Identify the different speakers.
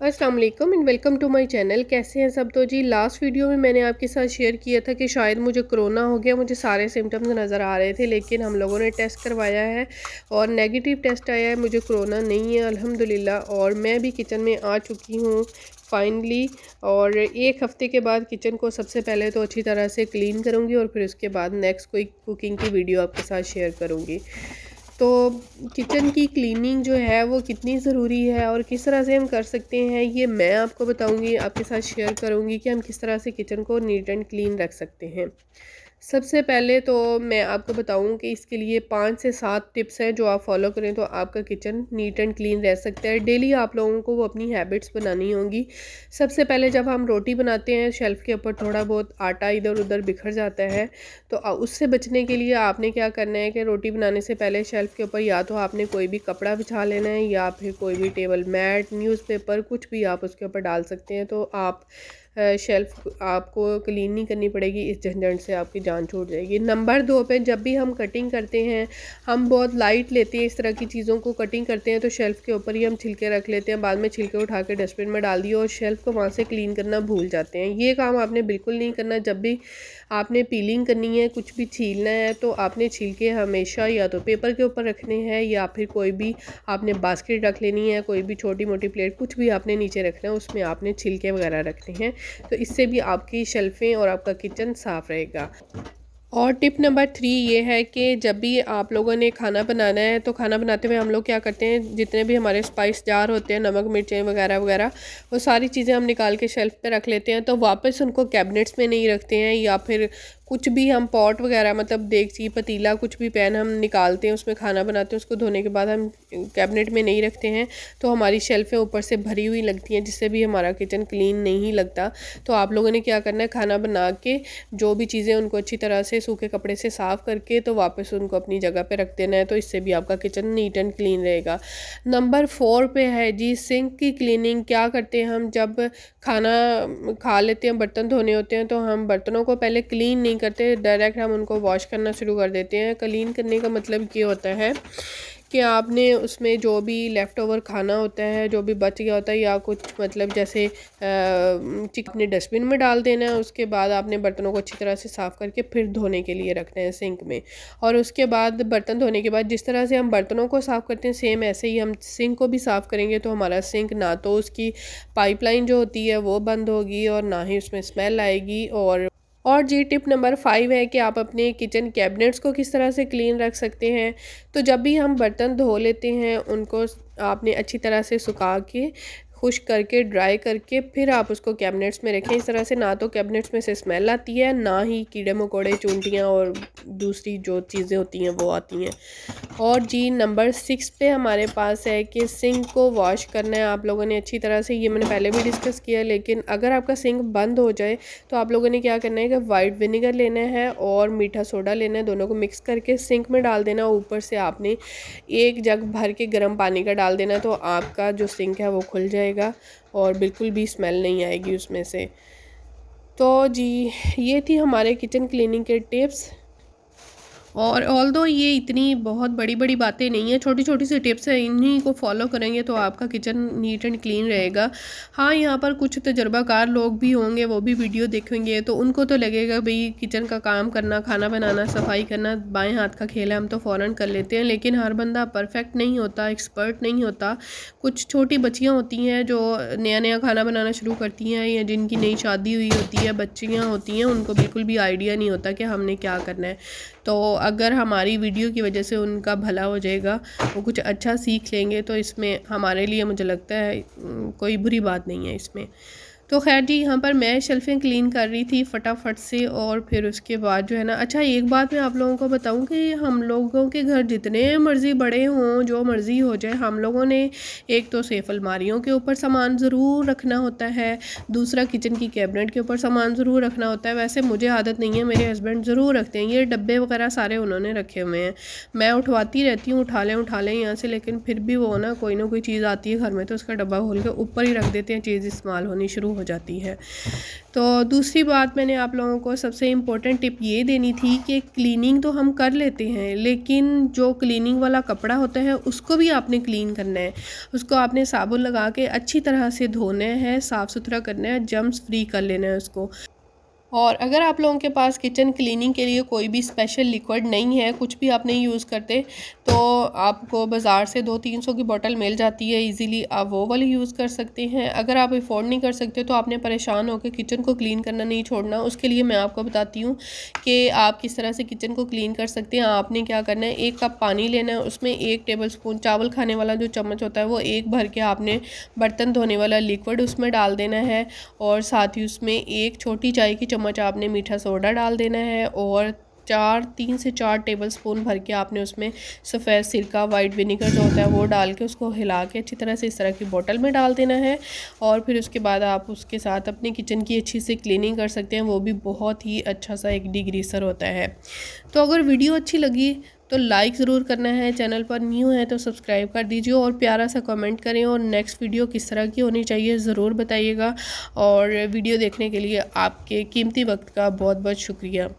Speaker 1: अस्सलाम वालेकुम and welcome to my channel. कैसे हैं सब? तो जी लास्ट वीडियो में मैंने आपके साथ शेयर किया था कि शायद मुझे कोरोना हो गया, मुझे सारे सिम्टम्स नज़र आ रहे थे, लेकिन हम लोगों ने टेस्ट करवाया है और नेगेटिव टेस्ट आया है, मुझे कोरोना नहीं है अल्हम्दुलिल्लाह। और मैं भी किचन में आ चुकी हूँ फाइनली। और एक हफ़्ते के बाद किचन को सबसे पहले तो अच्छी तरह से क्लीन करूँगी और फिर उसके बाद नेक्स्ट कोई कुकिंग की वीडियो आपके साथ शेयर करूँगी। तो किचन की क्लीनिंग जो है वो कितनी ज़रूरी है और किस तरह से हम कर सकते हैं, ये मैं आपको बताऊंगी, आपके साथ शेयर करूंगी कि हम किस तरह से किचन को नीट एंड क्लीन रख सकते हैं। सबसे पहले तो मैं आपको बताऊं कि इसके लिए 5 से 7 टिप्स हैं जो आप फॉलो करें तो आपका किचन नीट एंड क्लीन रह सकता है। डेली आप लोगों को वो अपनी हैबिट्स बनानी होंगी। सबसे पहले जब हम रोटी बनाते हैं, शेल्फ़ के ऊपर थोड़ा बहुत आटा इधर उधर बिखर जाता है, तो उससे बचने के लिए आपने क्या करना है कि रोटी बनाने से पहले शेल्फ़ के ऊपर या तो आपने कोई भी कपड़ा बिछा लेना है या फिर कोई भी टेबल मैट, न्यूज़पेपर, कुछ भी आप उसके ऊपर डाल सकते हैं। तो आप शेल्फ़ आपको क्लीन नहीं करनी पड़ेगी, इस झंझट से आपकी जान छूट जाएगी। नंबर 2 पे जब भी हम कटिंग करते हैं, हम बहुत लाइट लेते हैं इस तरह की चीज़ों को, कटिंग करते हैं तो शेल्फ़ के ऊपर ही हम छिलके रख लेते हैं, बाद में छिलके उठा के डस्टबिन में डाल दिए और शेल्फ़ को वहाँ से क्लीन करना भूल जाते हैं। ये काम आपने बिल्कुल नहीं करना। जब भी आपने पीलिंग करनी है, कुछ भी छीलना है, तो आपने छिलके हमेशा या तो पेपर के ऊपर रखने हैं या फिर कोई भी आपने बास्केट रख लेनी है, कोई भी छोटी मोटी प्लेट, कुछ भी आपने नीचे रखना है, उसमें आपने छिलके वगैरह रखने हैं। तो इससे भी आपकी शेल्फ़ें और आपका किचन साफ़ रहेगा। और टिप नंबर 3 ये है कि जब भी आप लोगों ने खाना बनाना है तो खाना बनाते हुए हम लोग क्या करते हैं, जितने भी हमारे स्पाइस जार होते हैं, नमक मिर्चें वगैरह वगैरह, वो सारी चीज़ें हम निकाल के शेल्फ़ पे रख लेते हैं। तो वापस उनको कैबिनेट्स में नहीं रखते हैं, या फिर कुछ भी हम पॉट वगैरह मतलब देगची पतीला कुछ भी पैन हम निकालते हैं, उसमें खाना बनाते हैं, उसको धोने के बाद हम कैबिनेट में नहीं रखते हैं, तो हमारी शेल्फ़ें ऊपर से भरी हुई लगती हैं, जिससे भी हमारा किचन क्लीन नहीं लगता। तो आप लोगों ने क्या करना है, खाना बना के जो भी चीज़ें उनको अच्छी तरह से सूखे कपड़े से साफ़ करके तो वापस उनको अपनी जगह पे रख देना है। तो इससे भी आपका किचन नीट एंड क्लीन रहेगा। नंबर 4 पे है जी सिंक की क्लीनिंग। क्या करते हैं हम, जब खाना खा लेते हैं, बर्तन धोने होते हैं, तो हम बर्तनों को पहले क्लीन नहीं करते, डायरेक्ट हम उनको वॉश करना शुरू कर देते हैं। क्लीन करने का मतलब ये होता है कि आपने उसमें जो भी लेफ़्ट ओवर खाना होता है, जो भी बच गया होता है या कुछ मतलब जैसे चिकन अपने डस्टबिन में डाल देना है। उसके बाद आपने बर्तनों को अच्छी तरह से साफ़ करके फिर धोने के लिए रखना है सिंक में। और उसके बाद बर्तन धोने के बाद जिस तरह से हम बर्तनों को साफ़ करते हैं, सेम ऐसे ही हम सिंक को भी साफ़ करेंगे। तो हमारा सिंक ना तो उसकी पाइपलाइन जो होती है वो बंद होगी और ना ही उसमें स्मेल आएगी। और जी टिप नंबर 5 है कि आप अपने किचन कैबिनेट्स को किस तरह से क्लीन रख सकते हैं। तो जब भी हम बर्तन धो लेते हैं, उनको आपने अच्छी तरह से सुखा के, खुश्क करके, ड्राई करके फिर आप उसको कैबिनेट्स में रखें। इस तरह से ना तो कैबिनेट्स में से स्मेल आती है, ना ही कीड़े मकोड़े, चूंटियाँ और दूसरी जो चीज़ें होती हैं वो आती हैं। और जी नंबर 6 पे हमारे पास है कि सिंक को वॉश करना है आप लोगों ने अच्छी तरह से। ये मैंने पहले भी डिस्कस किया है, लेकिन अगर आपका सिंक बंद हो जाए तो आप लोगों ने क्या करना है कि वाइट विनेगर लेना है और मीठा सोडा लेना है, दोनों को मिक्स करके सिंक में डाल देना। ऊपर से आपने एक जग भर के गर्म पानी का डाल देना, तो आपका जो सिंक है वो खुल जाएगा और बिल्कुल भी स्मेल नहीं आएगी उसमें से। तो जी ये थी हमारे किचन क्लीनिंग के टिप्स। और ऑल्दो ये इतनी बहुत बड़ी बड़ी बातें नहीं है, छोटी छोटी सी टिप्स हैं, इन्हीं को फॉलो करेंगे तो आपका किचन नीट एंड क्लीन रहेगा। हाँ, यहाँ पर कुछ तजर्बाकार लोग भी होंगे, वो भी वीडियो देखेंगे तो उनको तो लगेगा भाई किचन का काम करना, खाना बनाना, सफाई करना बाएं हाथ का खेल है, हम तो फ़ौरन कर लेते हैं। लेकिन हर बंदा परफेक्ट नहीं होता, एक्सपर्ट नहीं होता। कुछ छोटी बच्चियाँ होती हैं जो नया नया खाना बनाना शुरू करती हैं, या जिनकी नई शादी हुई होती है, बच्चियाँ होती हैं, उनको बिल्कुल भी आइडिया नहीं होता कि हमने क्या करना है। तो अगर हमारी वीडियो की वजह से उनका भला हो जाएगा, वो कुछ अच्छा सीख लेंगे, तो इसमें हमारे लिए मुझे लगता है कोई बुरी बात नहीं है इसमें। तो खैर जी, यहाँ पर मैं शेल्फ़ें क्लीन कर रही थी फटाफट से और फिर उसके बाद जो है ना, अच्छा एक बात मैं आप लोगों को बताऊँ कि हम लोगों के घर जितने मर्ज़ी बड़े हों, जो मर्ज़ी हो जाए, हम लोगों ने एक तो सेफ अलमारियों के ऊपर सामान ज़रूर रखना होता है, दूसरा किचन की कैबिनेट के ऊपर सामान ज़रूर रखना होता है। वैसे मुझे आदत नहीं है, मेरे हस्बैंड ज़रूर रखते हैं, ये डब्बे वगैरह सारे उन्होंने रखे हुए हैं। मैं उठवाती रहती हूँ, उठा लें यहाँ से, लेकिन फिर भी वो ना कोई चीज़ आती है घर में तो उसका डब्बा खोल के ऊपर ही रख देते हैं, चीज़ इस्तेमाल होनी शुरू हो जाती है। तो दूसरी बात मैंने आप लोगों को सबसे इम्पोर्टेंट टिप ये देनी थी कि क्लीनिंग तो हम कर लेते हैं, लेकिन जो क्लीनिंग वाला कपड़ा होता है उसको भी आपने क्लीन करना है। उसको आपने साबुन लगा के अच्छी तरह से धोना है, साफ़ सुथरा करना है, जर्म्स फ्री कर लेना है उसको। और अगर आप लोगों के पास किचन क्लीनिंग के लिए कोई भी स्पेशल लिक्विड नहीं है, कुछ भी आप नहीं यूज़ करते, तो आपको बाज़ार से 200-300 की बोतल मिल जाती है इजीली, आप वो वाली यूज़ कर सकते हैं। अगर आप अफोर्ड नहीं कर सकते तो आपने परेशान होकर किचन को क्लीन करना नहीं छोड़ना। उसके लिए मैं आपको बताती हूँ कि आप किस तरह से किचन को क्लीन कर सकते हैं। आपने क्या करना है, 1 कप पानी लेना है, उसमें 1 टेबल स्पून चावल खाने वाला जो चम्मच होता है वो 1 भर के आपने बर्तन धोने वाला लिक्विड उसमें डाल देना है, और साथ ही उसमें 1 छोटी चाय की चम्मच आपने मीठा सोडा डाल देना है, और 3 से 4 टेबल स्पून भर के आपने उसमें सफ़ेद सिरका, वाइट विनेगर जो होता है वो डाल के उसको हिला के अच्छी तरह से इस तरह की बोतल में डाल देना है। और फिर उसके बाद आप उसके साथ अपने किचन की अच्छी से क्लीनिंग कर सकते हैं, वो भी बहुत ही अच्छा सा एक डिग्रीसर होता है। तो अगर वीडियो अच्छी लगी तो लाइक ज़रूर करना है, चैनल पर न्यू है तो सब्सक्राइब कर दीजिए, और प्यारा सा कमेंट करें, और नेक्स्ट वीडियो किस तरह की होनी चाहिए ज़रूर बताइएगा। और वीडियो देखने के लिए आपके कीमती वक्त का बहुत बहुत शुक्रिया।